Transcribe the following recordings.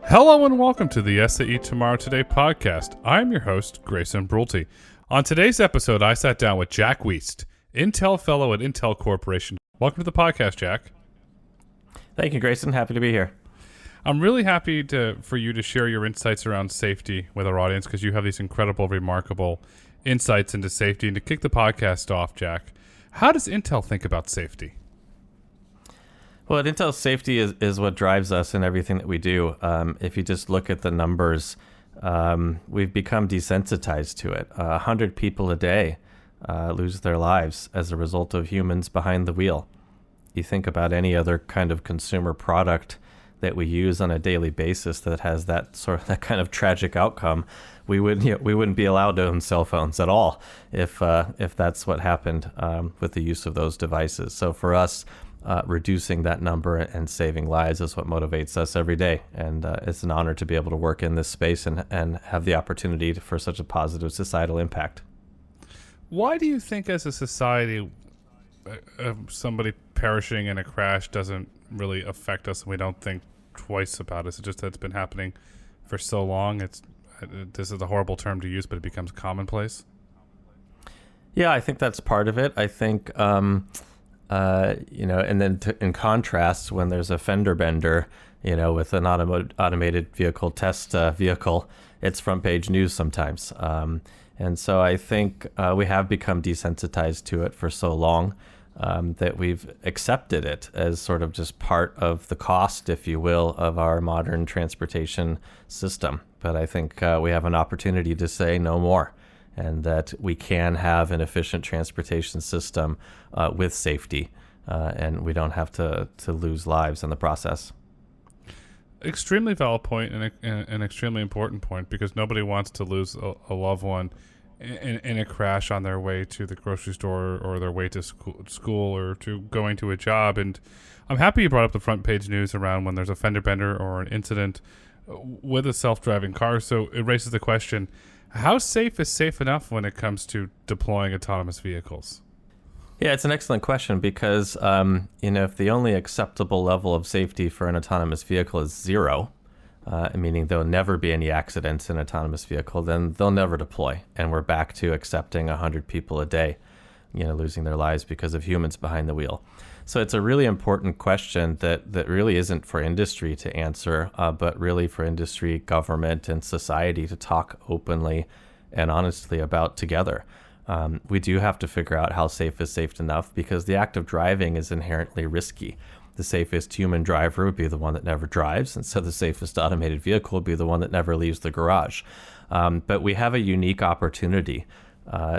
Hello and welcome to the SAE Tomorrow Today podcast. I am your host, Grayson Brulte. On today's episode, I sat down with Jack Weast, Intel Fellow at Intel Corporation. Welcome to the podcast, Jack. Thank you, Grayson. Happy to be here. I'm really happy for you to share your insights around safety with our audience because you have these incredible, remarkable insights into safety. And to kick the podcast off, Jack, how does Intel think about safety? Well, at Intel, safety is what drives us in everything that we do. If you just look at the numbers, we've become desensitized to it. 100 people a day lose their lives as a result of humans behind the wheel. You think about any other kind of consumer product that we use on a daily basis that has that kind of tragic outcome, we wouldn't be allowed to own cell phones at all if that's what happened with the use of those devices. So for us, reducing that number and saving lives is what motivates us every day. And it's an honor to be able to work in this space and have the opportunity for such a positive societal impact. Why do you think as a society, somebody perishing in a crash doesn't really affect us and we don't think twice about it? It's just that it's been happening for so long. This is a horrible term to use, but it becomes commonplace. Yeah, I think that's part of it. I think... and then in contrast, when there's a fender bender, with an automated vehicle test vehicle, it's front page news sometimes. And so I think we have become desensitized to it for so long that we've accepted it as sort of just part of the cost, if you will, of our modern transportation system. But I think we have an opportunity to say no more, and that we can have an efficient transportation system with safety, and we don't have to lose lives in the process. Extremely valid point and an extremely important point, because nobody wants to lose a loved one in a crash on their way to the grocery store or their way to school or to going to a job. And I'm happy you brought up the front page news around when there's a fender bender or an incident with a self-driving car. So it raises the question, how safe is safe enough when it comes to deploying autonomous vehicles? Yeah, it's an excellent question because, if the only acceptable level of safety for an autonomous vehicle is zero, meaning there'll never be any accidents in an autonomous vehicle, then they'll never deploy. And we're back to accepting 100 people a day, losing their lives because of humans behind the wheel. So it's a really important question that really isn't for industry to answer, but really for industry, government, and society to talk openly and honestly about together. We do have to figure out how safe is safe enough, because the act of driving is inherently risky. The safest human driver would be the one that never drives, and so the safest automated vehicle would be the one that never leaves the garage. But we have a unique opportunity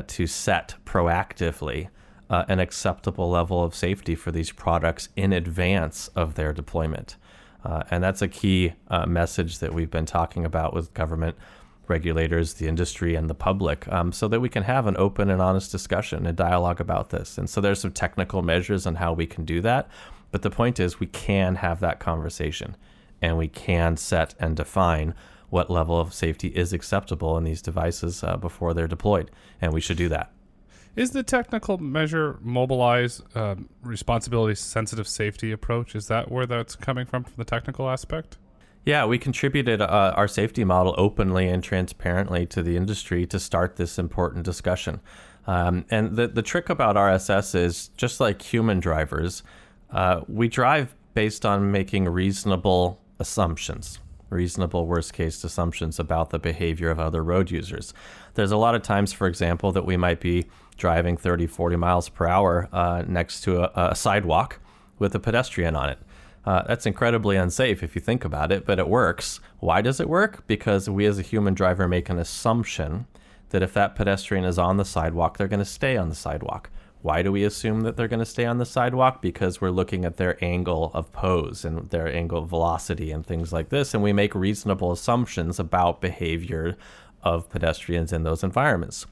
to set proactively an acceptable level of safety for these products in advance of their deployment. And that's a key message that we've been talking about with government regulators, the industry, and the public, so that we can have an open and honest discussion and dialogue about this. And so there's some technical measures on how we can do that. But the point is we can have that conversation, and we can set and define what level of safety is acceptable in these devices before they're deployed. And we should do that. Is the technical measure mobilize responsibility-sensitive safety approach? Is that where that's coming from the technical aspect? Yeah, we contributed our safety model openly and transparently to the industry to start this important discussion. And the trick about RSS is, just like human drivers, we drive based on making reasonable assumptions. Reasonable worst-case assumptions about the behavior of other road users. There's a lot of times, for example, that we might be driving 30, 40 miles per hour next to a sidewalk with a pedestrian on it. That's incredibly unsafe if you think about it, but it works. Why does it work? Because we as a human driver make an assumption that if that pedestrian is on the sidewalk, they're going to stay on the sidewalk. Why do we assume that they're going to stay on the sidewalk? Because we're looking at their angle of pose and their angle of velocity and things like this, and we make reasonable assumptions about behavior of pedestrians in those environments.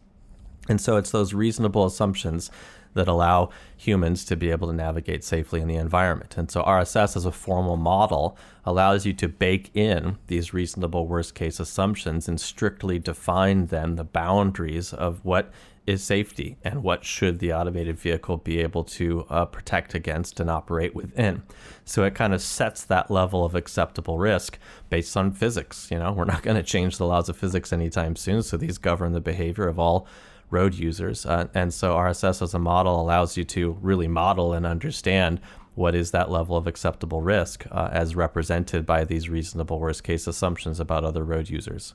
And so it's those reasonable assumptions that allow humans to be able to navigate safely in the environment. And so RSS as a formal model allows you to bake in these reasonable worst case assumptions and strictly define then the boundaries of what is safety and what should the automated vehicle be able to protect against and operate within. So it kind of sets that level of acceptable risk based on physics. We're not going to change the laws of physics anytime soon, so these govern the behavior of all road users. And so RSS as a model allows you to really model and understand what is that level of acceptable risk as represented by these reasonable worst case assumptions about other road users.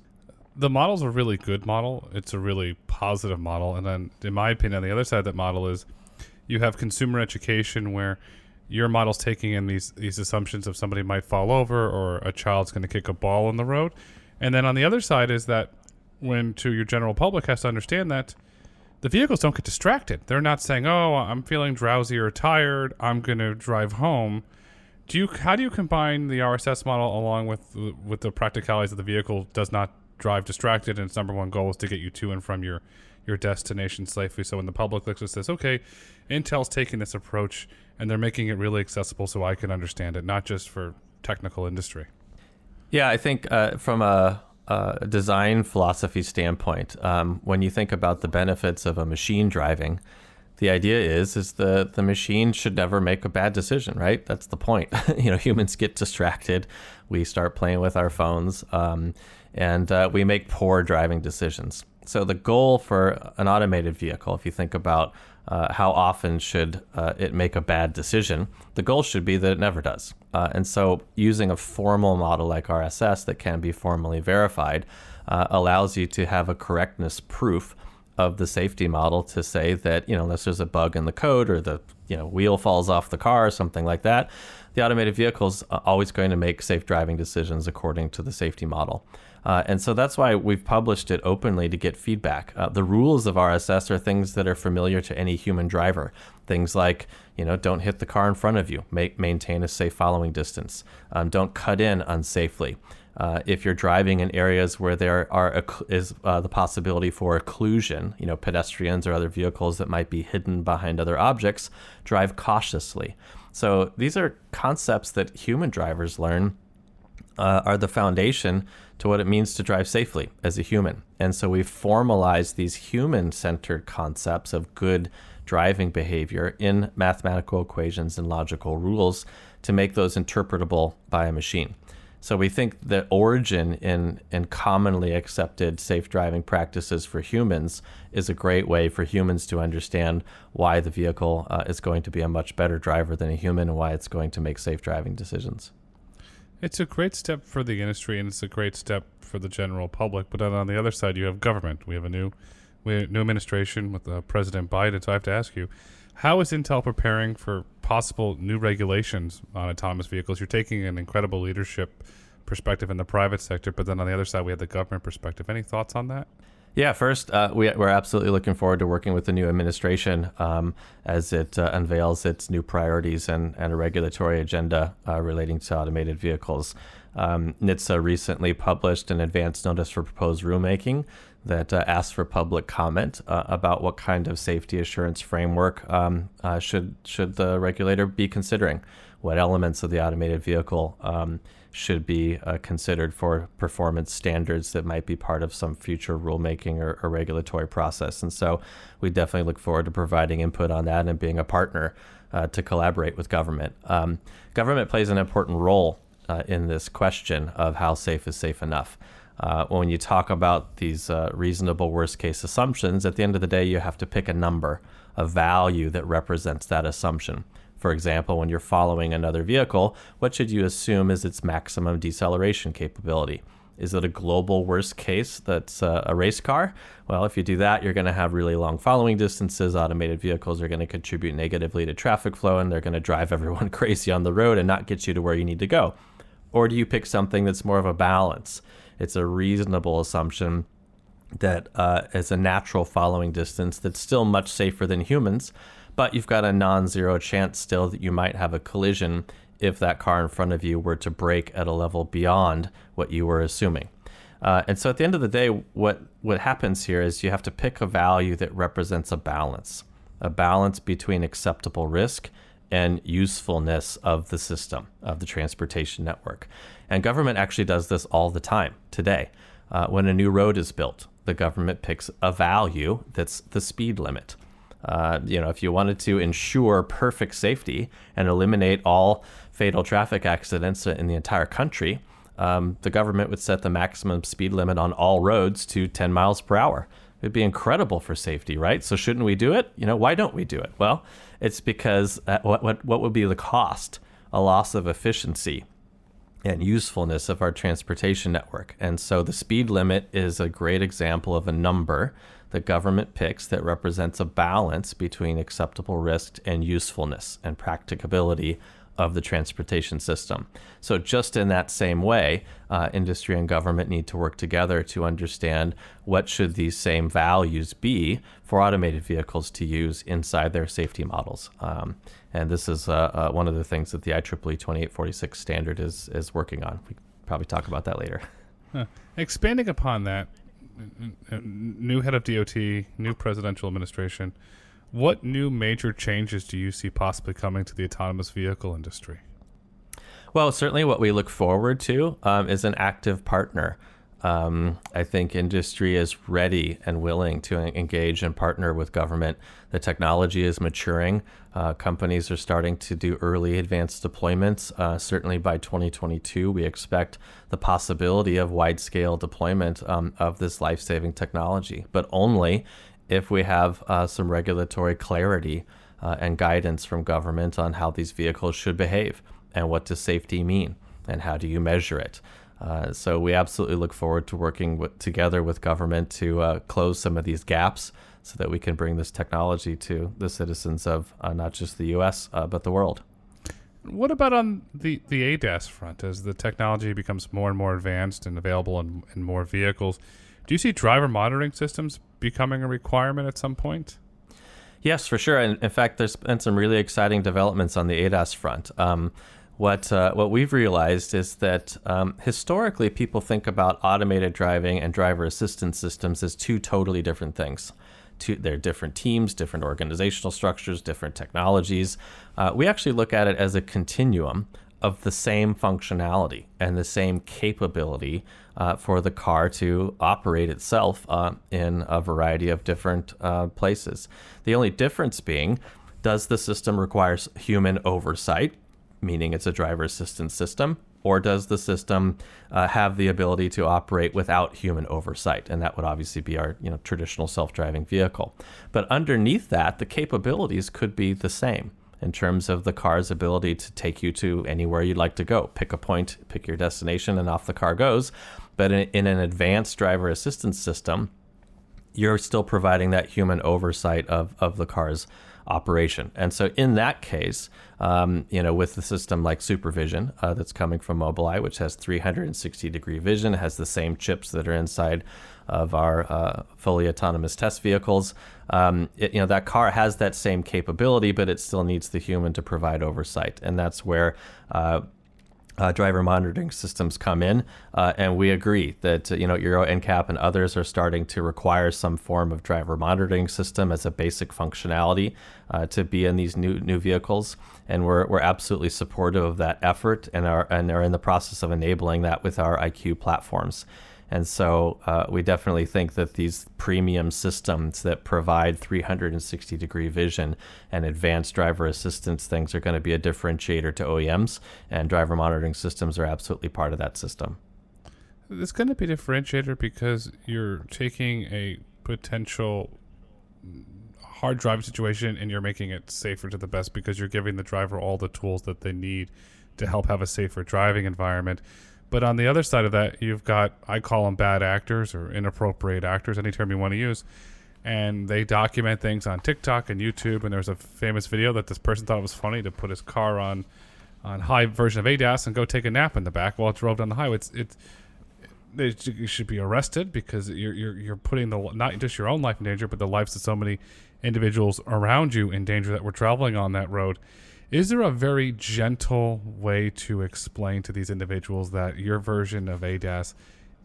The model's a really good model. It's a really positive model. And then, in my opinion, the other side of that model is you have consumer education where your model's taking in these assumptions of somebody might fall over or a child's going to kick a ball on the road. And then on the other side is that when to your general public has to understand that the vehicles don't get distracted. They're not saying, oh, I'm feeling drowsy or tired, I'm going to drive home. How do you combine the RSS model along with the practicalities that the vehicle does not drive distracted, and its number one goal is to get you to and from your destination safely? So when the public looks and says, okay, Intel's taking this approach and they're making it really accessible so I can understand it, not just for technical industry. Yeah, I think from a design philosophy standpoint, when you think about the benefits of a machine driving, the idea is the machine should never make a bad decision, right? That's the point. Humans get distracted. We start playing with our phones, and we make poor driving decisions. So the goal for an automated vehicle, if you think about how often should it make a bad decision, the goal should be that it never does. And so using a formal model like RSS that can be formally verified allows you to have a correctness proof of the safety model to say that, unless there's a bug in the code or the wheel falls off the car or something like that, the automated vehicle is always going to make safe driving decisions according to the safety model. And so that's why we've published it openly to get feedback. The rules of RSS are things that are familiar to any human driver. Things like, don't hit the car in front of you, maintain a safe following distance, don't cut in unsafely. If you're driving in areas where there is the possibility for occlusion, pedestrians or other vehicles that might be hidden behind other objects, drive cautiously. So these are concepts that human drivers learn are the foundation to what it means to drive safely as a human. And so we've formalized these human-centered concepts of good driving behavior in mathematical equations and logical rules to make those interpretable by a machine. So we think the origin in commonly accepted safe driving practices for humans is a great way for humans to understand why the vehicle is going to be a much better driver than a human and why it's going to make safe driving decisions. It's a great step for the industry, and it's a great step for the general public. But then on the other side, you have government. We have a new administration with President Biden. So I have to ask you, how is Intel preparing for possible new regulations on autonomous vehicles? You're taking an incredible leadership perspective in the private sector, but then on the other side, we have the government perspective. Any thoughts on that? Yeah, first, we're absolutely looking forward to working with the new administration as it unveils its new priorities and a regulatory agenda relating to automated vehicles. NHTSA recently published an advance notice for proposed rulemaking that asked for public comment about what kind of safety assurance framework should the regulator be considering, what elements of the automated vehicle should be considered for performance standards that might be part of some future rulemaking or regulatory process. And so we definitely look forward to providing input on that and being a partner to collaborate with government. Government plays an important role in this question of how safe is safe enough. When you talk about these reasonable worst case assumptions, at the end of the day, you have to pick a number, a value that represents that assumption. For example, when you're following another vehicle, what should you assume is its maximum deceleration capability? Is it a global worst case that's a race car? Well, if you do that, you're going to have really long following distances. Automated vehicles are going to contribute negatively to traffic flow, and they're going to drive everyone crazy on the road and not get you to where you need to go. Or do you pick something that's more of a balance? It's a reasonable assumption that is a natural following distance that's still much safer than humans, but you've got a non-zero chance still that you might have a collision if that car in front of you were to brake at a level beyond what you were assuming. And so at the end of the day, what happens here is you have to pick a value that represents a balance between acceptable risk and usefulness of the system, of the transportation network. And government actually does this all the time today. when a new road is built, the government picks a value that's the speed limit. If you wanted to ensure perfect safety and eliminate all fatal traffic accidents in the entire country, the government would set the maximum speed limit on all roads to 10 miles per hour. It'd be incredible for safety, right? So shouldn't we do it? Why don't we do it? Well, it's because what would be the cost? A loss of efficiency and usefulness of our transportation network. And so the speed limit is a great example of a number the government picks that represents a balance between acceptable risk and usefulness and practicability of the transportation system. So just in that same way, industry and government need to work together to understand what should these same values be for automated vehicles to use inside their safety models. And this is one of the things that the IEEE 2846 standard is working on. We can probably talk about that later. Expanding upon that, new head of DOT, new presidential administration, what new major changes do you see possibly coming to the autonomous vehicle industry? Well, certainly what we look forward to is an active partner. I think industry is ready and willing to engage and partner with government. The technology is maturing. Companies are starting to do early advanced deployments. Certainly by 2022, we expect the possibility of wide-scale deployment of this life-saving technology, but only if we have some regulatory clarity and guidance from government on how these vehicles should behave and what does safety mean and how do you measure it. So we absolutely look forward to working together with government to close some of these gaps so that we can bring this technology to the citizens of not just the U.S., but the world. What about on the ADAS front? As the technology becomes more and more advanced and available in more vehicles, do you see driver monitoring systems becoming a requirement at some point? Yes, for sure. And in fact, there's been some really exciting developments on the ADAS front. What we've realized is that historically people think about automated driving and driver assistance systems as two totally different things. They're different teams, different organizational structures, different technologies. We actually look at it as a continuum of the same functionality and the same capability for the car to operate itself in a variety of different places. The only difference being, does the system require human oversight, meaning it's a driver assistance system, or does the system have the ability to operate without human oversight? And that would obviously be our traditional self-driving vehicle. But underneath that, the capabilities could be the same in terms of the car's ability to take you to anywhere you'd like to go. Pick a point, pick your destination, and off the car goes. But in an advanced driver assistance system, you're still providing that human oversight of the car's operation. And so in that case, with the system like Supervision that's coming from Mobileye, which has 360-degree vision, has the same chips that are inside of our fully autonomous test vehicles, that car has that same capability, but it still needs the human to provide oversight. And that's where driver monitoring systems come in, and we agree that Euro NCAP and others are starting to require some form of driver monitoring system as a basic functionality to be in these new vehicles, and we're absolutely supportive of that effort and are in the process of enabling that with our IQ platforms. And so we definitely think that these premium systems that provide 360-degree vision and advanced driver assistance things are going to be a differentiator to OEMs, and driver monitoring systems are absolutely part of that system. It's going to be a differentiator because you're taking a potential hard driving situation and you're making it safer to the best because you're giving the driver all the tools that they need to help have a safer driving environment. But on the other side of that, you've got, I call them bad actors or inappropriate actors, any term you want to use, and they document things on TikTok and YouTube. And there's a famous video that this person thought it was funny to put his car on high version of ADAS and go take a nap in the back while it drove down the highway. You should be arrested because you're putting not just your own life in danger, but the lives of so many individuals around you in danger that were traveling on that road. Is there a very gentle way to explain to these individuals that your version of ADAS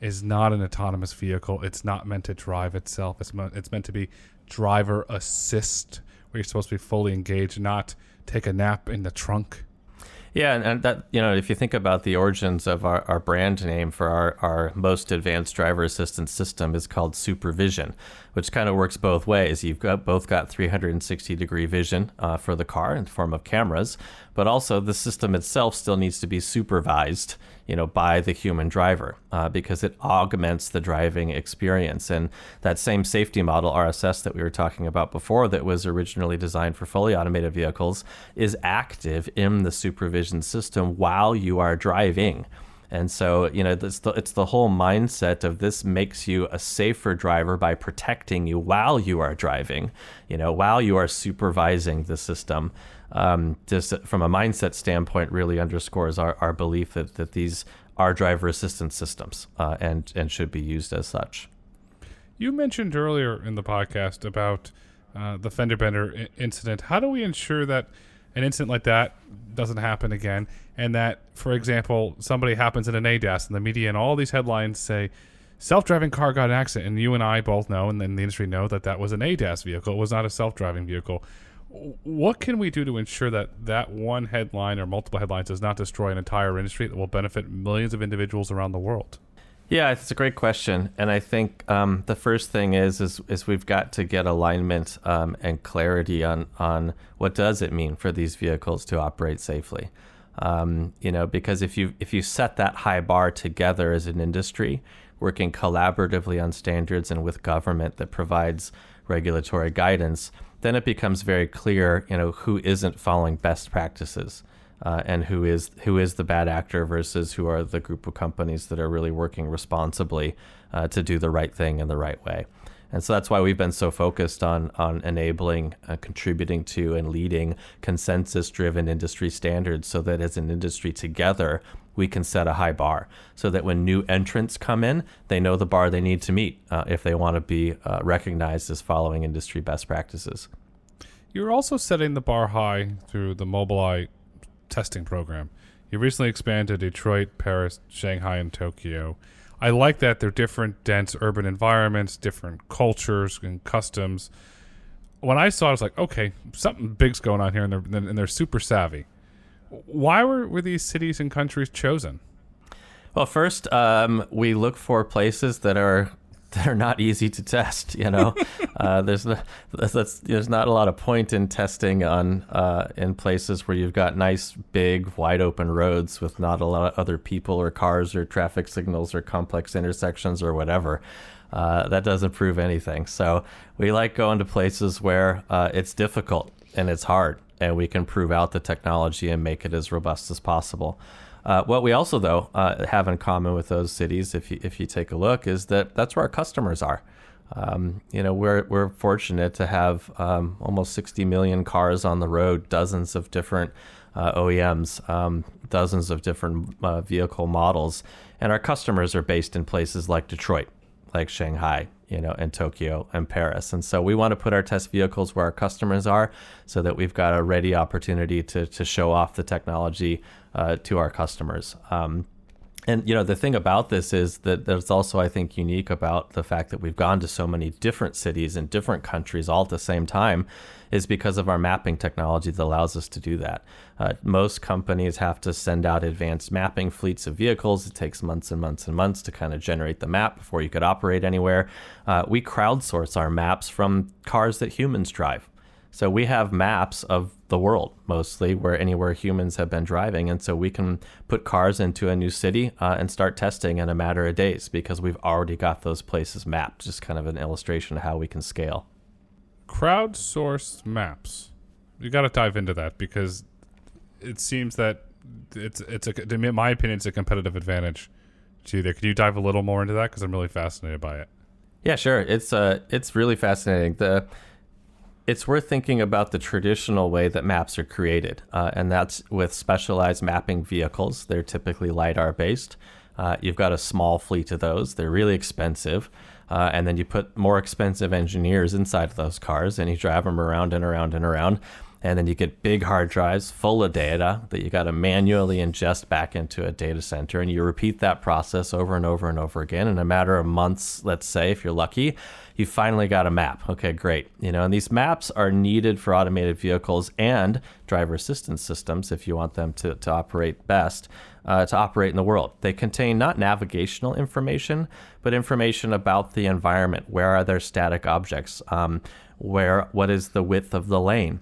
is not an autonomous vehicle? It's not meant to drive itself. It's meant to be driver assist, where you're supposed to be fully engaged, not take a nap in the trunk? Yeah, and that, if you think about the origins of our brand name for our most advanced driver assistance system is called supervision, which kind of works both ways. You've both got 360-degree vision for the car in the form of cameras, but also the system itself still needs to be supervised, by the human driver because it augments the driving experience. And that same safety model, RSS, that we were talking about before that was originally designed for fully automated vehicles is active in the supervision system while you are driving. And so, it's the whole mindset of this makes you a safer driver by protecting you while you are driving, while you are supervising the system. Just from a mindset standpoint, really underscores our belief that these are driver assistance systems and should be used as such. You mentioned earlier in the podcast about the fender bender incident. How do we ensure that an incident like that doesn't happen again, and that, for example, somebody happens in an ADAS and the media and all these headlines say self-driving car got in an accident, and you and I both know, and then the industry know, that was an ADAS vehicle. It was not a self-driving vehicle. What can we do to ensure that one headline or multiple headlines does not destroy an entire industry that will benefit millions of individuals around the world? Yeah, it's a great question. And I think the first thing is we've got to get alignment and clarity on what does it mean for these vehicles to operate safely. Because if you set that high bar together as an industry, working collaboratively on standards and with government that provides regulatory guidance, then it becomes very clear, who isn't following best practices. And who is the bad actor versus who are the group of companies that are really working responsibly to do the right thing in the right way. And so that's why we've been so focused on enabling, contributing to, and leading consensus-driven industry standards so that as an industry together, we can set a high bar so that when new entrants come in, they know the bar they need to meet if they want to be recognized as following industry best practices. You're also setting the bar high through the Mobileye testing program. You recently expanded to Detroit, Paris, Shanghai, and Tokyo. I like that they're different, dense urban environments, different cultures and customs. When I saw it, I was like, okay, something big's going on here, and they're super savvy. Why were these cities and countries chosen? Well, first, we look for places that are not easy to test. There's not a lot of point in testing in places where you've got nice, big, wide open roads with not a lot of other people or cars or traffic signals or complex intersections or whatever. That doesn't prove anything. So we like going to places where it's difficult and it's hard, and we can prove out the technology and make it as robust as possible. What we also, though, have in common with those cities, if you take a look, is that's where our customers are. We're fortunate to have almost 60 million cars on the road, dozens of different OEMs, dozens of different vehicle models, and our customers are based in places like Detroit, like Shanghai, and Tokyo and Paris. And so we want to put our test vehicles where our customers are so that we've got a ready opportunity to show off the technology to our customers. And, the thing about this is that there's also, I think, unique about the fact that we've gone to so many different cities and different countries all at the same time is because of our mapping technology that allows us to do that. Most companies have to send out advanced mapping fleets of vehicles. It takes months and months and months to kind of generate the map before you could operate anywhere. We crowdsource our maps from cars that humans drive. So we have maps of the world, mostly, anywhere humans have been driving. And so we can put cars into a new city and start testing in a matter of days because we've already got those places mapped. Just kind of an illustration of how we can scale. Crowdsourced maps. You got to dive into that because it seems that in my opinion, it's a competitive advantage to you there. Could you dive a little more into that? Because I'm really fascinated by it. Yeah, sure. It's really fascinating. It's worth thinking about the traditional way that maps are created, and that's with specialized mapping vehicles. They're typically LiDAR based. You've got a small fleet of those. They're really expensive, and then you put more expensive engineers inside of those cars, and you drive them around and around and around. And then you get big hard drives full of data that you got to manually ingest back into a data center. And you repeat that process over and over and over again. In a matter of months, let's say, if you're lucky, you finally got a map. Okay, great. And these maps are needed for automated vehicles and driver assistance systems if you want them to operate best, to operate in the world. They contain not navigational information, but information about the environment. Where are there static objects? What is the width of the lane?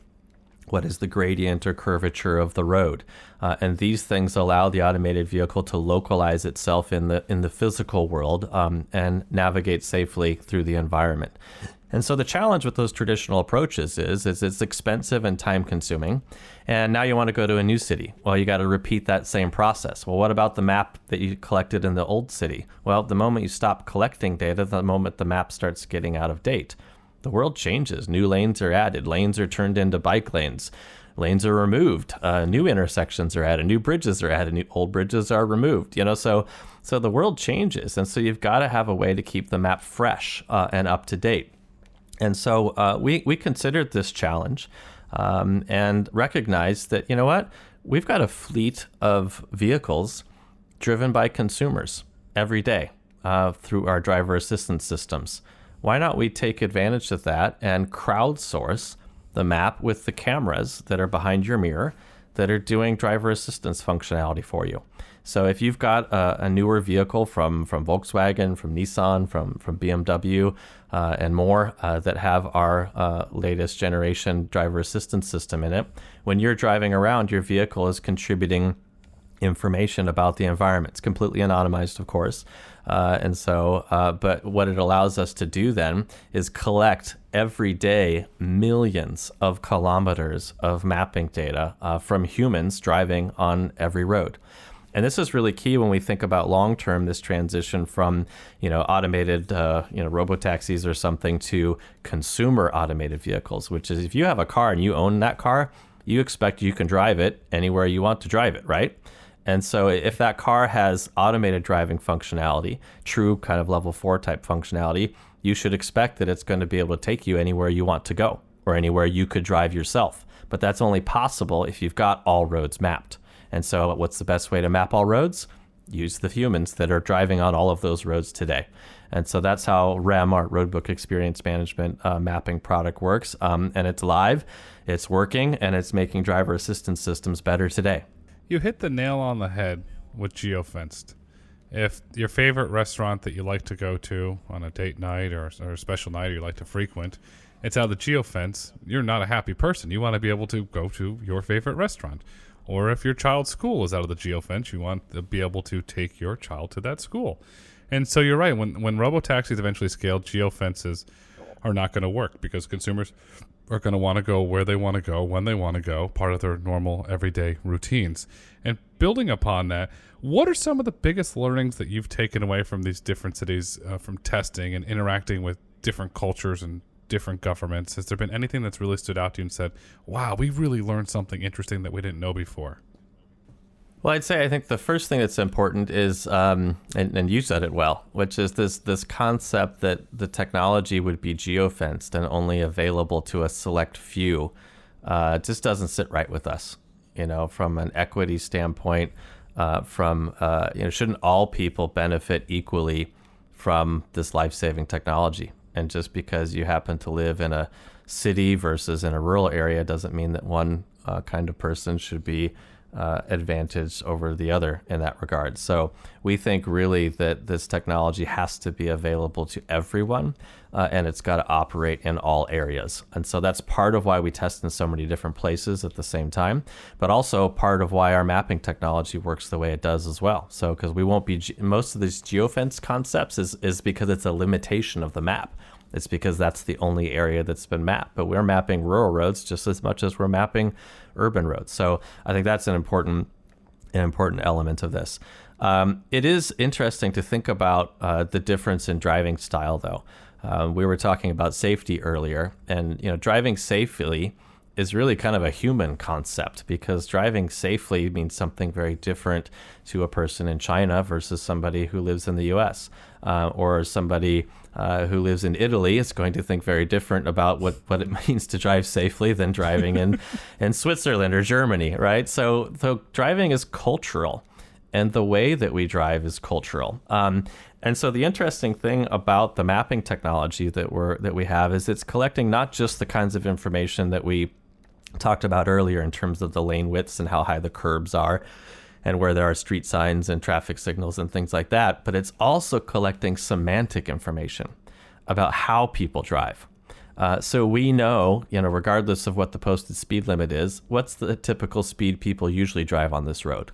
What is the gradient or curvature of the road? And these things allow the automated vehicle to localize itself in the physical world and navigate safely through the environment. And so the challenge with those traditional approaches is it's expensive and time consuming. And now you want to go to a new city. Well, you got to repeat that same process. Well, what about the map that you collected in the old city? Well, the moment you stop collecting data, the moment the map starts getting out of date, the world changes. New lanes are added. Lanes are turned into bike lanes. Lanes are removed. New intersections are added. New bridges are added. New old bridges are removed. So the world changes, and so you've got to have a way to keep the map fresh and up to date. And so we considered this challenge and recognized that we've got a fleet of vehicles driven by consumers every day through our driver assistance systems. Why not we take advantage of that and crowdsource the map with the cameras that are behind your mirror that are doing driver assistance functionality for you? So if you've got a newer vehicle from Volkswagen, from Nissan, from BMW, and more that have our latest generation driver assistance system in it, when you're driving around, your vehicle is contributing information about the environment. It's completely anonymized, of course. But what it allows us to do then is collect every day millions of kilometers of mapping data from humans driving on every road. And this is really key when we think about long-term, this transition from, automated, robotaxis or something to consumer automated vehicles, which is if you have a car and you own that car, you expect you can drive it anywhere you want to drive it, right? And so if that car has automated driving functionality, true kind of level 4 type functionality, you should expect that it's going to be able to take you anywhere you want to go or anywhere you could drive yourself. But that's only possible if you've got all roads mapped. And so what's the best way to map all roads? Use the humans that are driving on all of those roads today. And so that's how REM, our Roadbook Experience Management mapping product, works. And it's live, it's working, and it's making driver assistance systems better today. You hit the nail on the head with geofenced. If your favorite restaurant that you like to go to on a date night or a special night you like to frequent, it's out of the geofence, you're not a happy person. You want to be able to go to your favorite restaurant. Or if your child's school is out of the geofence, you want to be able to take your child to that school. And so you're right. When robotaxis eventually scale, geofences are not going to work because consumers are going to want to go where they want to go, when they want to go, part of their normal everyday routines. And building upon that, what are some of the biggest learnings that you've taken away from these different cities from testing and interacting with different cultures and different governments? Has there been anything that's really stood out to you and said, wow, we really learned something interesting that we didn't know before? Well, I think the first thing that's important is, and you said it well, which is this concept that the technology would be geofenced and only available to a select few. Just doesn't sit right with us, from an equity standpoint. Shouldn't all people benefit equally from this life-saving technology? And just because you happen to live in a city versus in a rural area doesn't mean that one kind of person should be advantaged over the other in that regard. So we think really that this technology has to be available to everyone, and it's got to operate in all areas. And so that's part of why we test in so many different places at the same time, but also part of why our mapping technology works the way it does as well. So because we won't be, most of these geofence concepts is because it's a limitation of the map. It's because that's the only area that's been mapped. But we're mapping rural roads just as much as we're mapping urban roads. So I think that's an important element of this. It is interesting to think about the difference in driving style, though. We were talking about safety earlier, and driving safely is really kind of a human concept, because driving safely means something very different to a person in China versus somebody who lives in the US, or somebody who lives in Italy is going to think very different about what it means to drive safely than driving in Switzerland or Germany, right? So driving is cultural, and the way that we drive is cultural. And so the interesting thing about the mapping technology that we have is it's collecting not just the kinds of information that we talked about earlier in terms of the lane widths and how high the curbs are and where there are street signs and traffic signals and things like that, but it's also collecting semantic information about how people drive. So we know, regardless of what the posted speed limit is, what's the typical speed people usually drive on this road.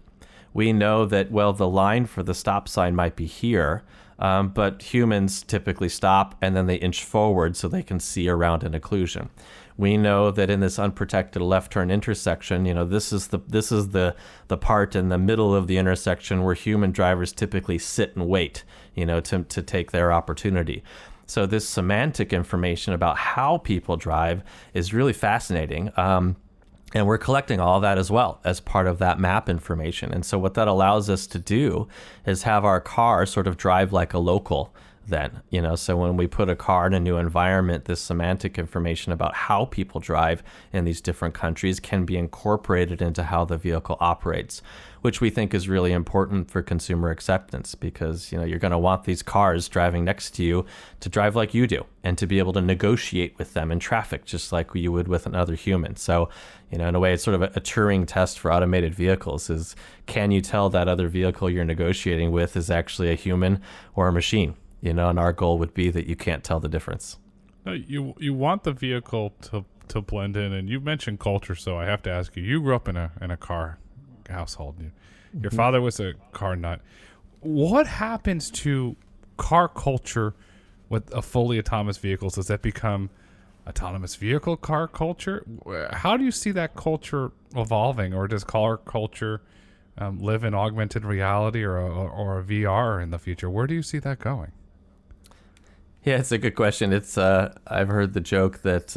We know that, well, the line for the stop sign might be here, but humans typically stop and then they inch forward so they can see around an occlusion. We know that in this unprotected left turn intersection, this is the part in the middle of the intersection where human drivers typically sit and wait, to take their opportunity. So this semantic information about how people drive is really fascinating. And we're collecting all that as well as part of that map information. And so what that allows us to do is have our car sort of drive like a local then, so when we put a car in a new environment, this semantic information about how people drive in these different countries can be incorporated into how the vehicle operates, which we think is really important for consumer acceptance, because, you're going to want these cars driving next to you to drive like you do and to be able to negotiate with them in traffic, just like you would with another human. So, in a way, it's sort of a Turing test for automated vehicles is, can you tell that other vehicle you're negotiating with is actually a human or a machine? And our goal would be that you can't tell the difference. No, you want the vehicle to blend in, and you mentioned culture, so I have to ask you. You grew up in a car household. Your father was a car nut. What happens to car culture with a fully autonomous vehicles? Does that become autonomous vehicle car culture? How do you see that culture evolving, or does car culture live in augmented reality or a VR in the future? Where do you see that going? Yeah, it's a good question. It's I've heard the joke that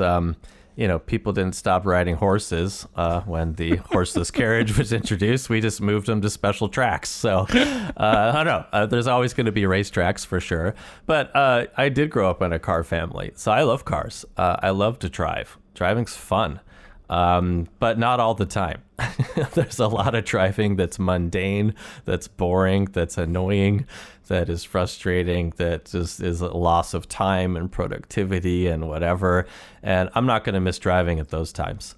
people didn't stop riding horses when the horseless carriage was introduced. We just moved them to special tracks. So I don't know. There's always going to be racetracks for sure. But I did grow up in a car family, so I love cars. I love to drive. Driving's fun. But not all the time. There's a lot of driving that's mundane, that's boring, that's annoying, that is frustrating, that just is a loss of time and productivity and whatever. And I'm not going to miss driving at those times.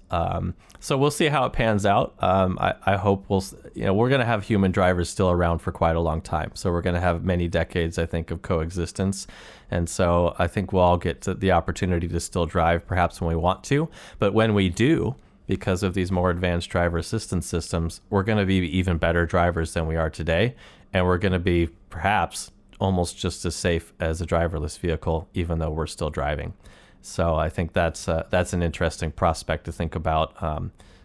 So we'll see how it pans out. I hope we're going to have human drivers still around for quite a long time. So we're going to have many decades, I think, of coexistence. And so I think we'll all get the opportunity to still drive perhaps when we want to. But when we do, because of these more advanced driver assistance systems, we're going to be even better drivers than we are today. And we're going to be perhaps almost just as safe as a driverless vehicle, even though we're still driving. So I think that's an interesting prospect to think about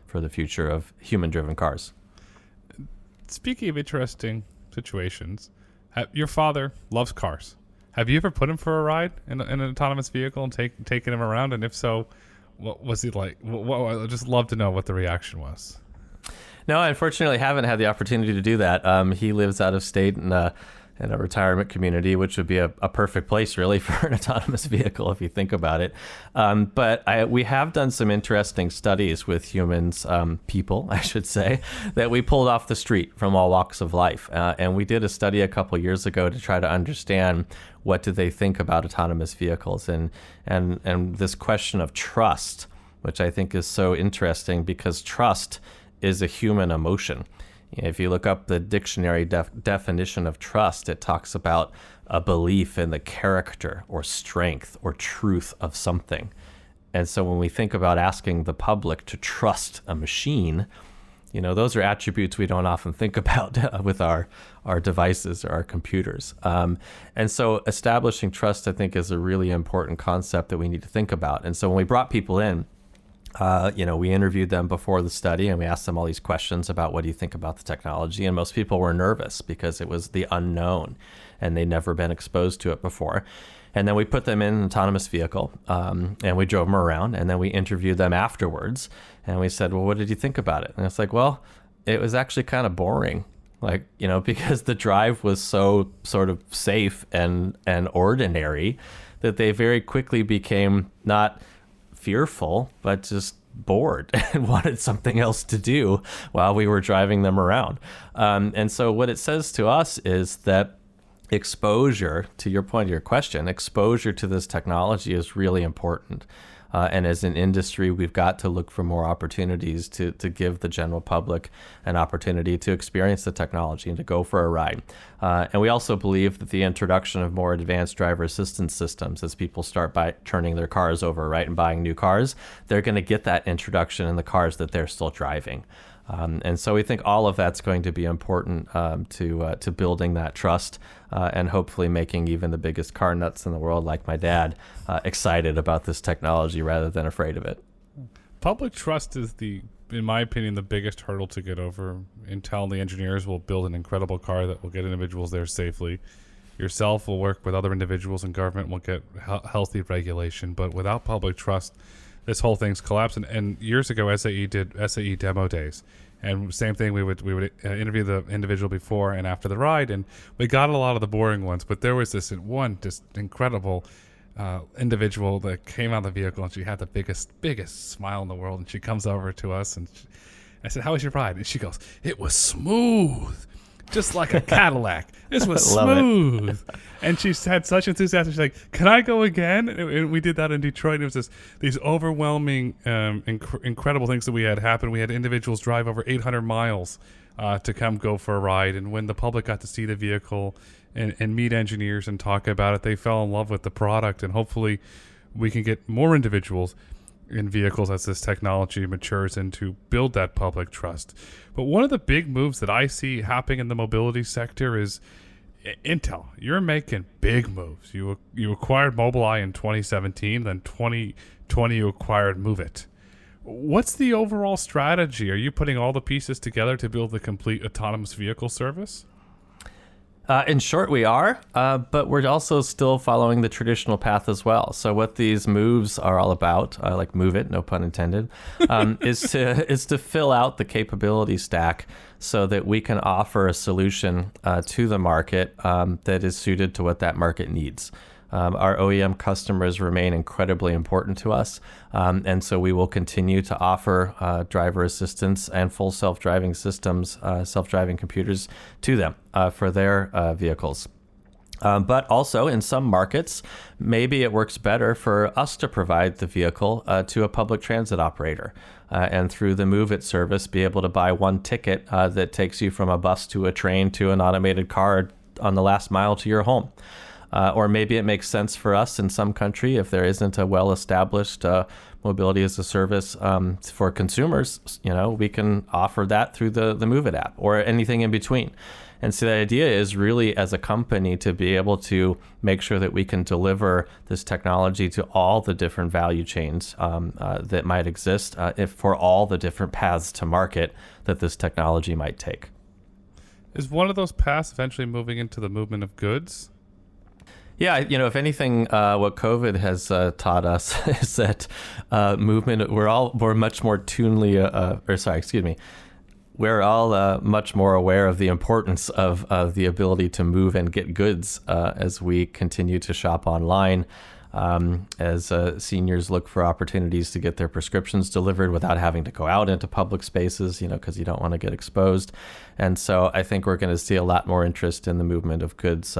for the future of human-driven cars. Speaking of interesting situations, your father loves cars. Have you ever put him for a ride in an autonomous vehicle and taken him around? And if so, what was he like? I'd just love to know what the reaction was. No, I unfortunately haven't had the opportunity to do that. He lives out of state in a retirement community, which would be a perfect place really for an autonomous vehicle if you think about it. But we have done some interesting studies with humans, people, I should say, that we pulled off the street from all walks of life. And we did a study a couple years ago to try to understand what do they think about autonomous vehicles and this question of trust, which I think is so interesting because trust is a human emotion. If you look up the dictionary definition of trust, it talks about a belief in the character or strength or truth of something. And so when we think about asking the public to trust a machine, those are attributes we don't often think about with our devices or our computers. And so establishing trust, I think, is a really important concept that we need to think about. And so when we brought people in, we interviewed them before the study and we asked them all these questions about what do you think about the technology? And most people were nervous because it was the unknown and they'd never been exposed to it before. And then we put them in an autonomous vehicle, and we drove them around, and then we interviewed them afterwards. And we said, well, what did you think about it? And it's like, well, it was actually kind of boring. Like, because the drive was so sort of safe and ordinary that they very quickly became not fearful, but just bored and wanted something else to do while we were driving them around. And so what it says to us is that exposure, to your point of your question, exposure to this technology is really important. And as an industry, we've got to look for more opportunities to give the general public an opportunity to experience the technology and to go for a ride. And we also believe that the introduction of more advanced driver assistance systems, as people start by turning their cars over, right, and buying new cars, they're going to get that introduction in the cars that they're still driving. And so we think all of that's going to be important to building that trust and hopefully making even the biggest car nuts in the world, like my dad, excited about this technology rather than afraid of it. Public trust is in my opinion, the biggest hurdle to get over. Intel and the engineers will build an incredible car that will get individuals there safely. Yourself will work with other individuals, and government will get healthy regulation. But without public trust, this whole thing's collapsed. And years ago, SAE did SAE demo days, and same thing. We would interview the individual before and after the ride, and we got a lot of the boring ones. But there was this one just incredible individual that came out of the vehicle, and she had the biggest smile in the world. And she comes over to us, and I said, "How was your ride?" And she goes, "It was smooth, just like a Cadillac. This was smooth." And she had such enthusiasm. She's like, "Can I go again?" And we did that in Detroit. It was these overwhelming, incredible things that we had happen. We had individuals drive over 800 miles to come go for a ride. And when the public got to see the vehicle and meet engineers and talk about it, they fell in love with the product. And hopefully we can get more individuals in vehicles as this technology matures and to build that public trust. But one of the big moves that I see happening in the mobility sector is Intel. You're making big moves. You acquired Mobileye in 2017, then 2020 you acquired MoveIt. What's the overall strategy? Are you putting all the pieces together to build the complete autonomous vehicle service? In short, we are, but we're also still following the traditional path as well. So what these moves are all about, like move it, no pun intended, is to fill out the capability stack so that we can offer a solution to the market that is suited to what that market needs. Our OEM customers remain incredibly important to us, and so we will continue to offer driver assistance and full self-driving systems, self-driving computers to them for their vehicles. But also in some markets, maybe it works better for us to provide the vehicle to a public transit operator and through the MoveIt service be able to buy one ticket that takes you from a bus to a train to an automated car on the last mile to your home. Or maybe it makes sense for us in some country if there isn't a well-established mobility as a service for consumers. We can offer that through the MoveIt app or anything in between. And so the idea is really as a company to be able to make sure that we can deliver this technology to all the different value chains that might exist for all the different paths to market that this technology might take. Is one of those paths eventually moving into the movement of goods? Yeah, if anything, what COVID has taught us is that movement. We're much more we're all much more aware of the importance of the ability to move and get goods as we continue to shop online. As seniors look for opportunities to get their prescriptions delivered without having to go out into public spaces, because you don't want to get exposed. And so I think we're going to see a lot more interest in the movement of goods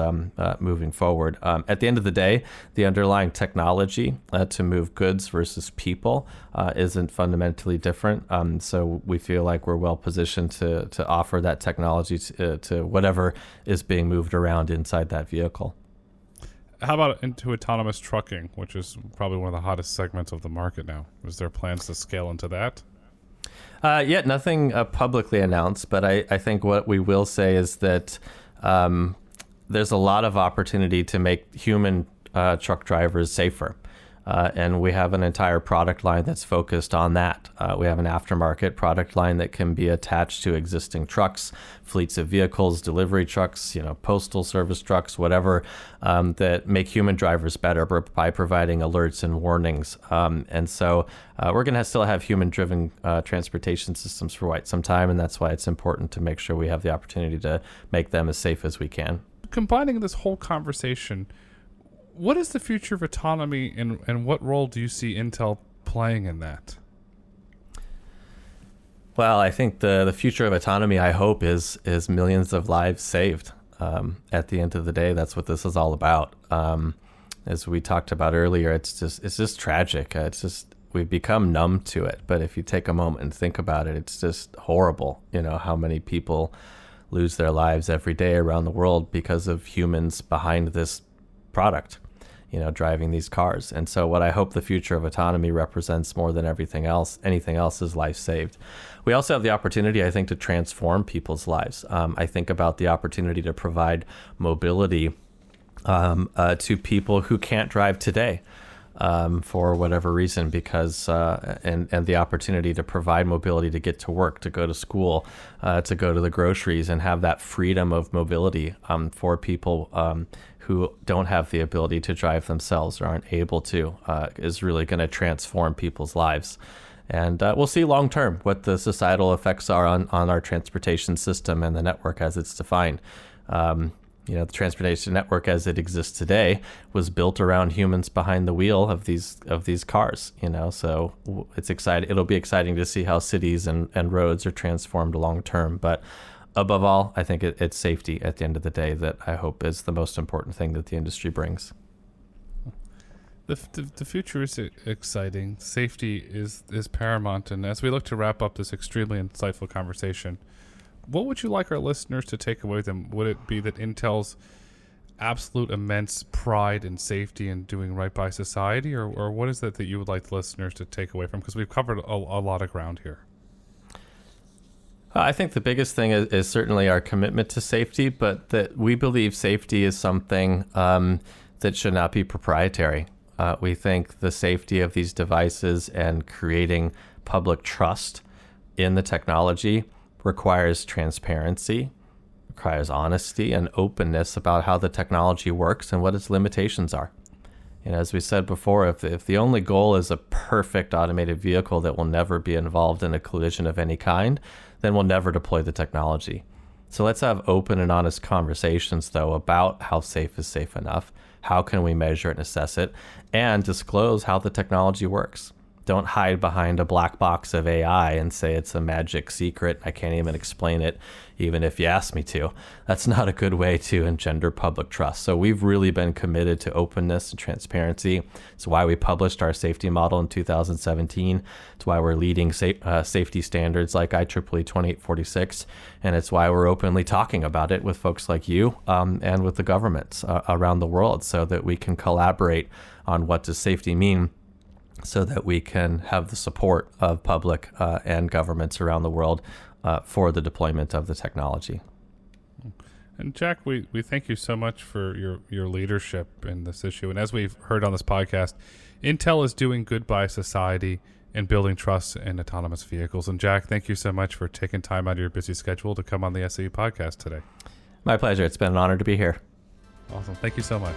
moving forward. At the end of the day, the underlying technology to move goods versus people isn't fundamentally different. So we feel like we're well positioned to offer that technology to whatever is being moved around inside that vehicle. How about into autonomous trucking, which is probably one of the hottest segments of the market now? Is there plans to scale into that? Yet nothing publicly announced, but I think what we will say is that there's a lot of opportunity to make human truck drivers safer. And we have an entire product line that's focused on that. We have an aftermarket product line that can be attached to existing trucks, fleets of vehicles, delivery trucks, postal service trucks, whatever, that make human drivers better by providing alerts and warnings. And so we're going to still have human-driven transportation systems for quite some time, and that's why it's important to make sure we have the opportunity to make them as safe as we can. Combining this whole conversation, what is the future of autonomy, and what role do you see Intel playing in that? Well, I think the future of autonomy, I hope, is millions of lives saved. At the end of the day, that's what this is all about. As we talked about earlier, it's just tragic. We've become numb to it. But if you take a moment and think about it, it's just horrible. How many people lose their lives every day around the world because of humans behind this product, driving these cars. And so what I hope the future of autonomy represents more than anything else is life saved. We also have the opportunity, I think, to transform people's lives. I think about the opportunity to provide mobility to people who can't drive today for whatever reason, because and the opportunity to provide mobility to get to work, to go to school, to go to the groceries, and have that freedom of mobility for people who don't have the ability to drive themselves or aren't able to, is really going to transform people's lives. And we'll see long term what the societal effects are on our transportation system and the network as it's defined. The transportation network as it exists today was built around humans behind the wheel of these cars. So it's exciting. It'll be exciting to see how cities and roads are transformed long term. But above all, I think it's safety at the end of the day that I hope is the most important thing that the industry brings. The future is exciting. Safety is paramount. And as we look to wrap up this extremely insightful conversation, what would you like our listeners to take away with them? Would it be that Intel's absolute immense pride and safety in doing right by society, or what is it that you would like the listeners to take away from? Because we've covered a lot of ground here. I think the biggest thing is certainly our commitment to safety, but that we believe safety is something that should not be proprietary. We think the safety of these devices and creating public trust in the technology requires transparency, requires honesty and openness about how the technology works and what its limitations are. And as we said before, if the only goal is a perfect automated vehicle that will never be involved in a collision of any kind, then we'll never deploy the technology. So let's have open and honest conversations, though, about how safe is safe enough, how can we measure and assess it, and disclose how the technology works. Don't hide behind a black box of AI and say it's a magic secret. I can't even explain it, even if you ask me to. That's not a good way to engender public trust. So we've really been committed to openness and transparency. It's why we published our safety model in 2017. It's why we're leading safety standards like IEEE 2846. And it's why we're openly talking about it with folks like you and with the governments around the world, so that we can collaborate on what does safety mean, so that we can have the support of public and governments around the world for the deployment of the technology. And Jack, we thank you so much for your leadership in this issue. And as we've heard on this podcast, Intel is doing good by society and building trust in autonomous vehicles. And Jack, thank you so much for taking time out of your busy schedule to come on the SAE podcast today. My pleasure. It's been an honor to be here. Awesome. Thank you so much.